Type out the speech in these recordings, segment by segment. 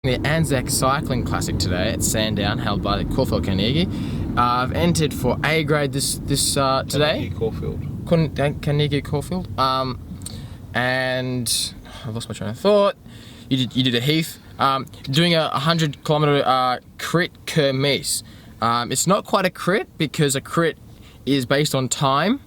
The Anzac Cycling Classic today at Sandown, held by the Caulfield Carnegie. I've entered for A grade this today. Carnegie Caulfield. And I've lost my train of thought. You did a heath. Doing a 100-kilometre crit kermesse. It's not quite a crit because a crit is based on time.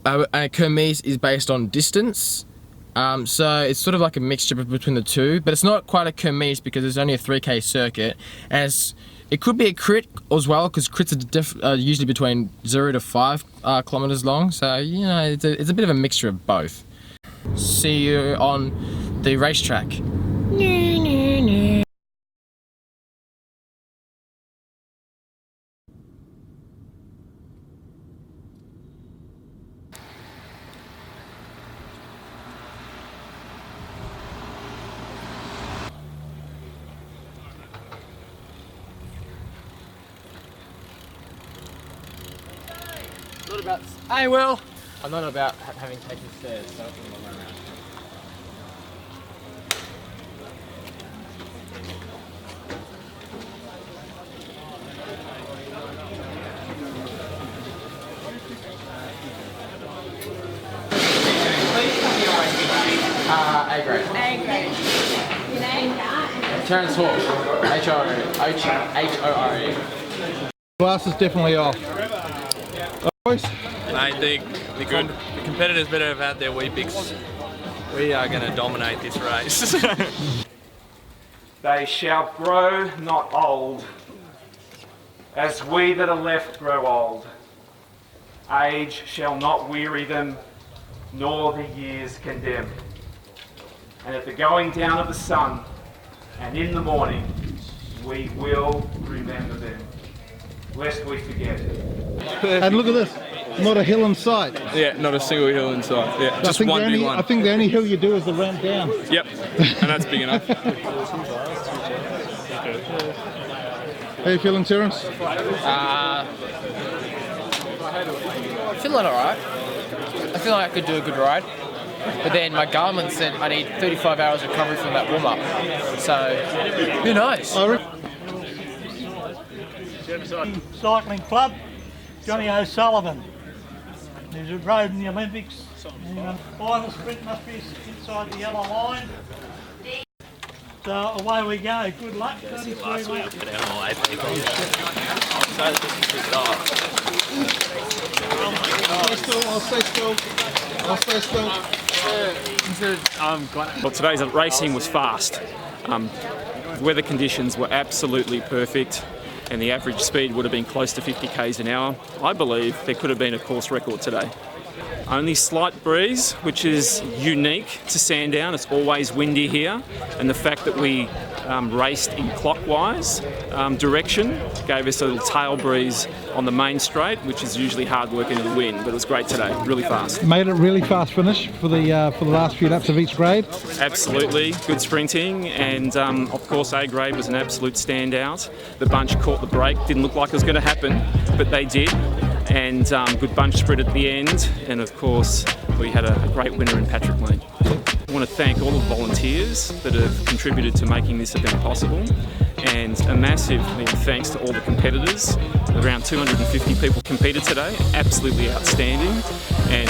And a kermesse is based on distance. So it's sort of like a mixture between the two, but it's not quite a kermesse because there's only a 3K circuit, and it could be a crit as well because crits are usually between 0 to 5 kilometers long. So you know, it's a bit of a mixture of both. See you on the racetrack. Hey Will! I'm not about having taken stairs, so I don't think I'll run around. A grade. A grade. Your name? Terence Hawke. H-O-R-E. Glass is definitely off. Boys? Mate, the competitors better have had their Weet-Bix. We are going to dominate this race. They shall grow not old, as we that are left grow old. Age shall not weary them, nor the years condemn. And at the going down of the sun, and in the morning, we will remember them, lest we forget. And look at this, not a hill in sight. Yeah, not a single hill in sight. Yeah, just one big one. I think the only hill you do is the ramp down. Yep, and that's big enough. How you feeling, Terence? Feeling alright. I feel like I could do a good ride. But then my Garmin said I need 35 hours recovery from that warm-up. So, who knows? Cycling Club, Johnny O'Sullivan. There's a road in the Olympics. Final sprint must be inside the yellow line. So away we go. Good luck. 33 laps. I'll stay still. Well, today's racing was fast. Weather conditions were absolutely perfect, and the average speed would have been close to 50 k's an hour. I believe there could have been a course record today. Only slight breeze, which is unique to Sandown. It's always windy here, and the fact that we raced in clockwise direction gave us a little tail breeze on the main straight, which is usually hard work into the wind, but it was great today, really fast. Made it really fast finish for the last few laps of each grade. Absolutely, good sprinting, and of course A grade was an absolute standout. The bunch caught the break, didn't look like it was going to happen, but they did. And good bunch sprint at the end, and of course we had a great winner in Patrick Lane. I want to thank all the volunteers that have contributed to making this event possible, and a massive thanks to all the competitors. Around 250 people competed today, absolutely outstanding, and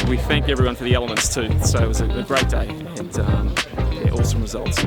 we thank everyone for the elements too. So it was a great day, and awesome results.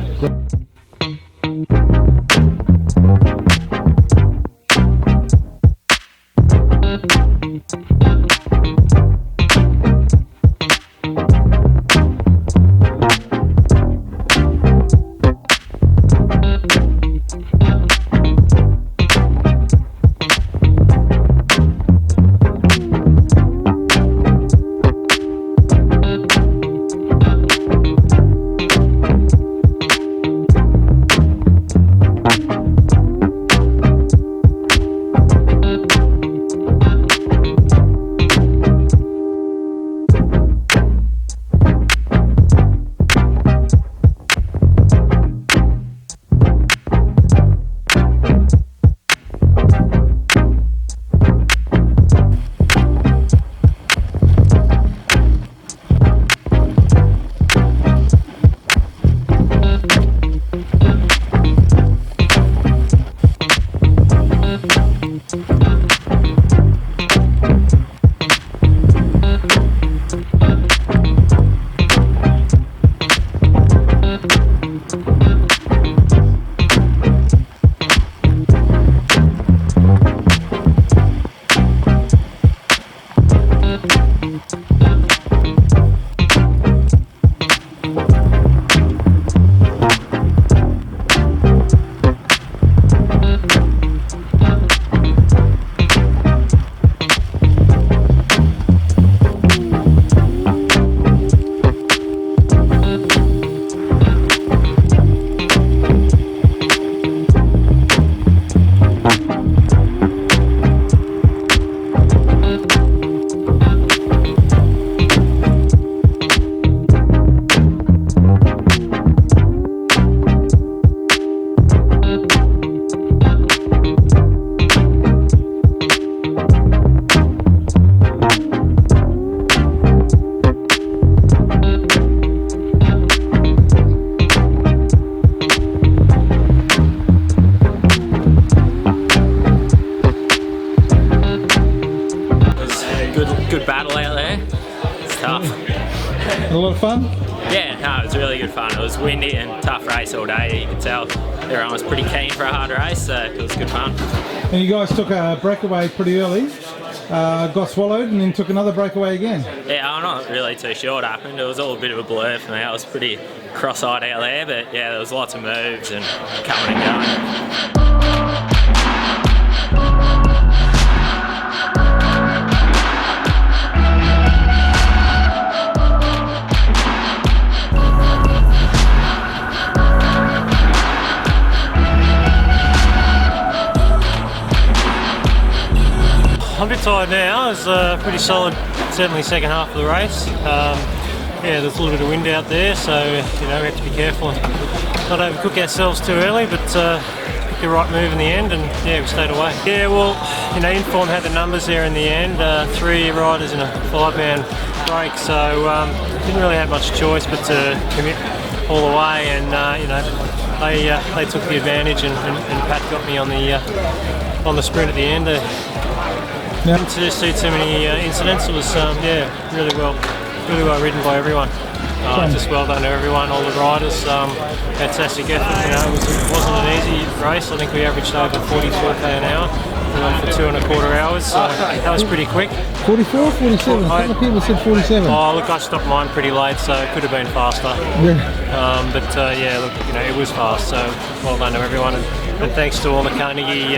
Good battle out there. It's tough. A lot of fun? Yeah, no, it was really good fun. It was windy and tough race all day. You could tell everyone was pretty keen for a hard race, so it was good fun. And you guys took a breakaway pretty early, got swallowed and then took another breakaway again. Yeah, I'm not really too sure what happened. It was all a bit of a blur for me. I was pretty cross-eyed out there, but yeah, there was lots of moves and coming and going. 100 tired now. It was pretty solid, certainly second half of the race. Yeah, there's a little bit of wind out there, so you know we have to be careful and not overcook ourselves too early, but pick the right move in the end, and yeah, we stayed away. Yeah, well, you know, Inform had the numbers there in the end, 3 riders in a 5-man break, so didn't really have much choice but to commit all the way, and you know, they took the advantage, and Pat got me on the sprint at the end. Didn't see too many incidents. It was yeah, really well ridden by everyone. Just well done to everyone, all the riders. Fantastic effort. You know, it wasn't an easy race. I think we averaged over 44 k an hour. We went for 2.25 hours, so that was pretty quick. 44, 47? A couple of people said 47. Oh, look, I stopped mine pretty late, so it could have been faster. Yeah. But yeah, look, you know, it was fast, so well done to everyone. And thanks to all the Carnegie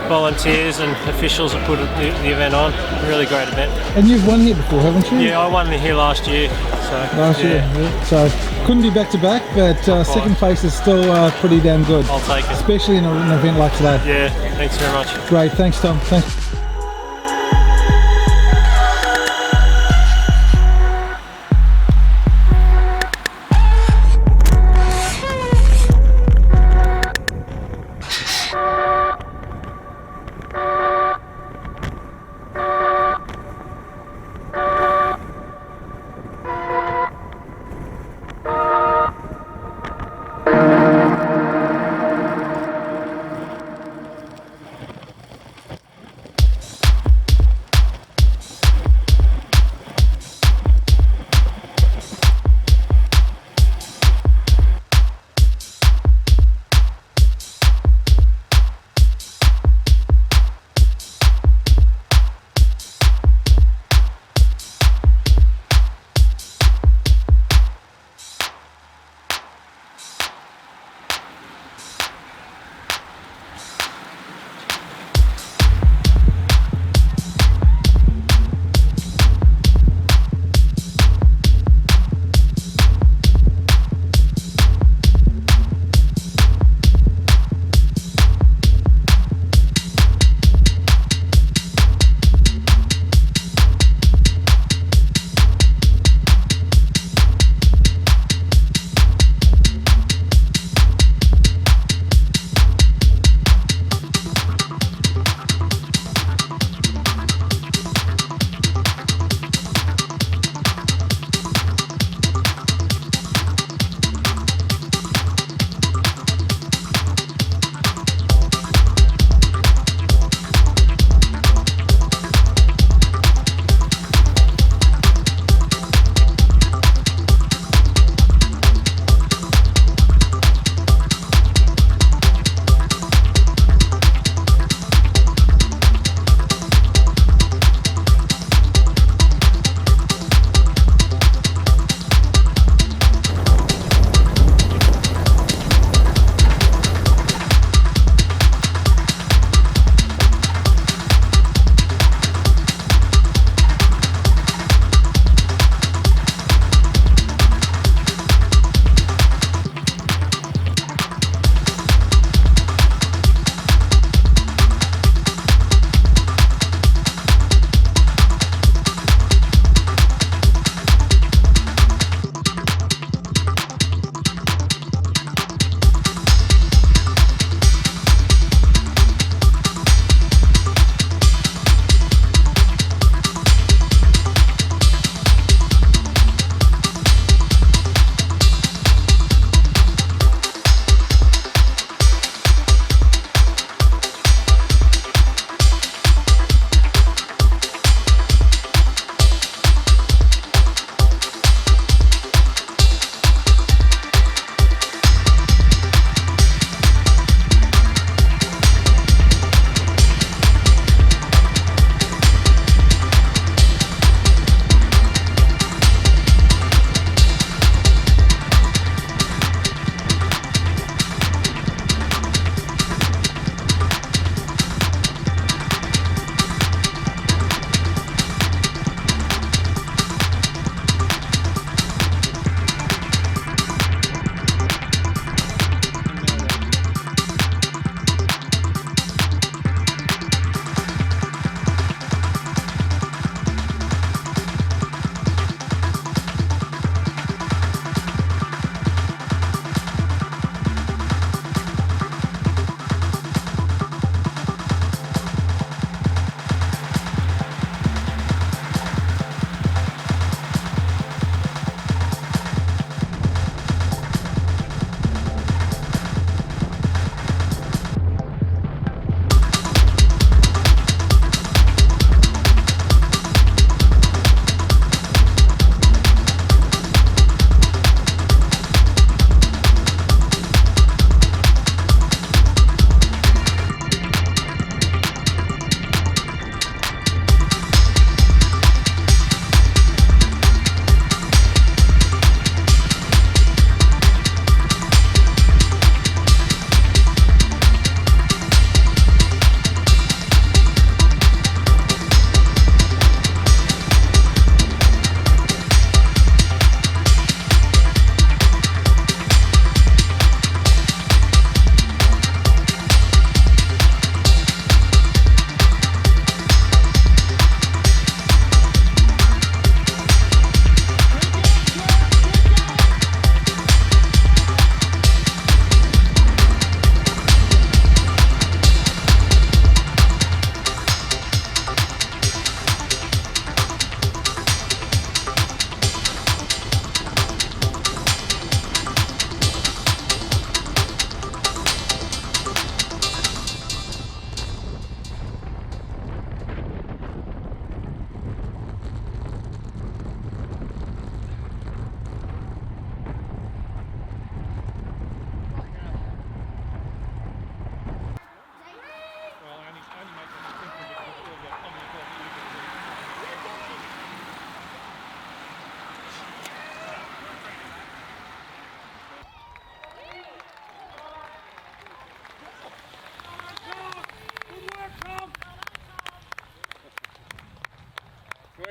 volunteers and officials that put the event on. Really great event. And you've won here before, haven't you? Yeah, I won here last year. So, last year, yeah. So couldn't be back to back, but second place is still pretty damn good. I'll take it. Especially in an event like today. Yeah, thanks very much. Great, thanks Tom. Thanks.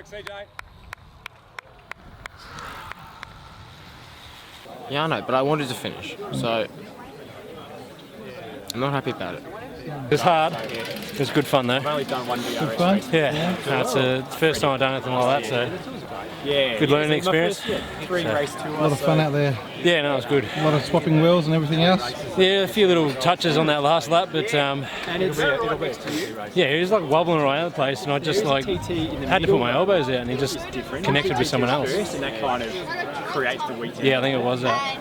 work, CJ. Yeah, I know, but I wanted to finish, so I'm not happy about it. It was hard. It was good fun though. I've only done one VR Good fun? Yeah, no, it's the first time I've done anything like that, so Yeah. good learning experience. Three race tour. A lot of fun out there. Yeah, no, it was good. A lot of swapping wheels and everything else. Yeah, a few little touches on that last lap, but And it'll be yeah, he was like wobbling around the place, and I just like had to put my elbows out, and he just connected with someone else. and that kind of creates the weekend. Yeah, I think it was that.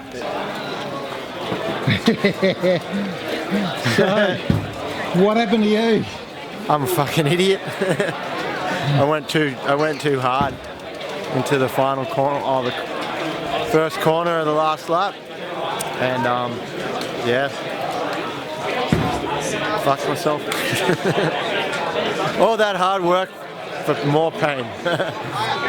So, what happened to you? I'm a fucking idiot. I went too hard into the final corner, or the first corner of the last lap, and yeah, fucked myself. All that hard work for more pain.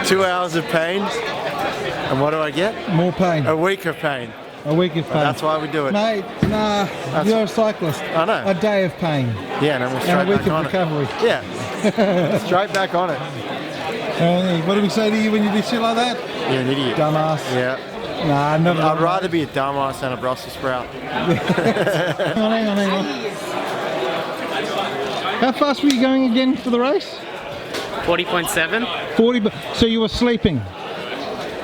2 hours of pain, and what do I get? More pain. A week of pain. A week of pain. That's why we do it. Mate, nah, you're a cyclist. I know. A day of pain. Yeah, and then we'll And straight a week back of on recovery. it. Yeah, straight back on it. What do we say to you when you do shit like that? You're an idiot. Dumbass. Yeah. Nah, not at all. I'd rather be a dumbass than a Brussels sprout. Hang on. How fast were you going again for the race? 40.7. 40. So you were sleeping.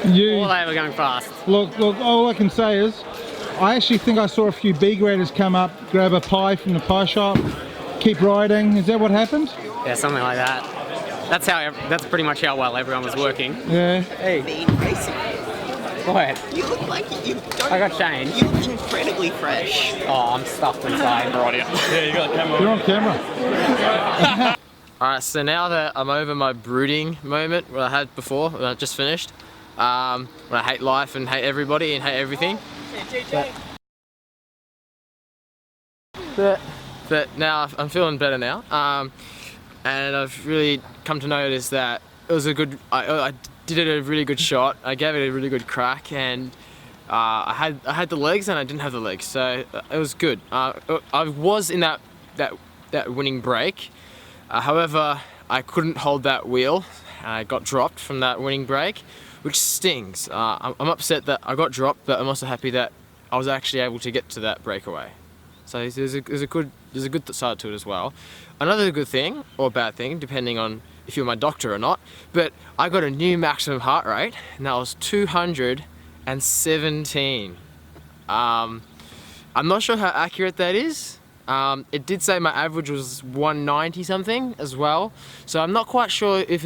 All they were going fast. Look, all I can say is, I actually think I saw a few B graders come up, grab a pie from the pie shop, keep riding. Is that what happened? Yeah, something like that. That's pretty much how well everyone was working. Yeah. Hey. What? You look like you don't. I got changed. You look incredibly fresh. Oh, I'm stuffed inside. Right, yeah, you got the camera. You're on camera. Alright, so now that I'm over my brooding moment that I had before, when I just finished, when I hate life and hate everybody and hate everything. But now I'm feeling better now, and I've really come to notice that it was a good. I did it a really good shot. I gave it a really good crack, and I had the legs and I didn't have the legs, so it was good. I was in that winning break. However, I couldn't hold that wheel. I got dropped from that winning break, which stings. I'm upset that I got dropped, but I'm also happy that I was actually able to get to that breakaway. So there's a good side to it as well. Another good thing, or bad thing, depending on if you're my doctor or not, but I got a new maximum heart rate, and that was 217. I'm not sure how accurate that is. It did say my average was 190 something as well, so I'm not quite sure if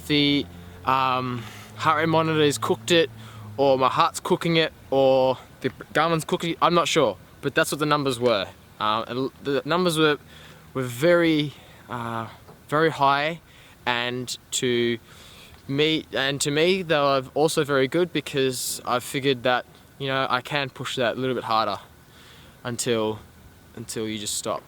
the heart rate monitors cooked it, or my heart's cooking it, or the Garmin's cooking it. I'm not sure, but that's what the numbers were. And the numbers were very very high, and to me they were also very good, because I figured that, you know, I can push that a little bit harder until you just stop.